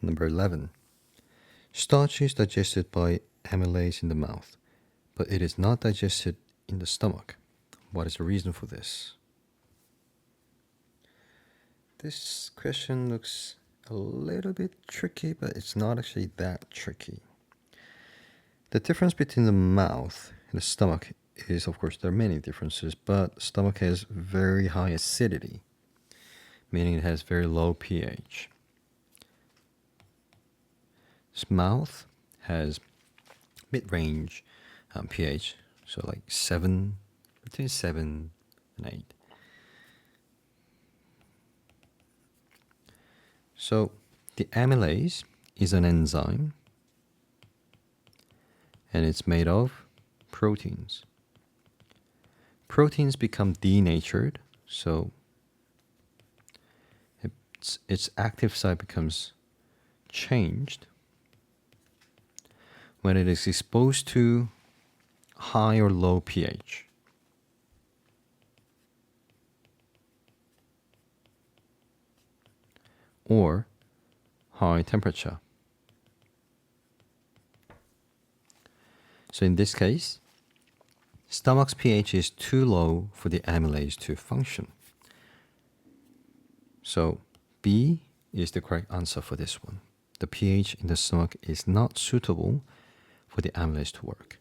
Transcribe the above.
Number 11. Starch is digested by amylase in the mouth, but it is not digested in the stomach. What is the reason for this? This question looks a little bit tricky, but it's not actually that tricky. The difference between the mouth and the stomach is, of course, there are many differences, but the stomach has very high acidity, meaning it has very low pH. This mouth has mid-range pH, so like 7, between 7 and 8. So the amylase is an enzyme, and it's made of proteins. Proteins become denatured, so its active site becomes changed when it is exposed to high or low pH. Or high temperature. So in this case, stomach's pH is too low for the amylase to function. So B is the correct answer for this one. The pH in the stomach is not suitable for the amylase to work.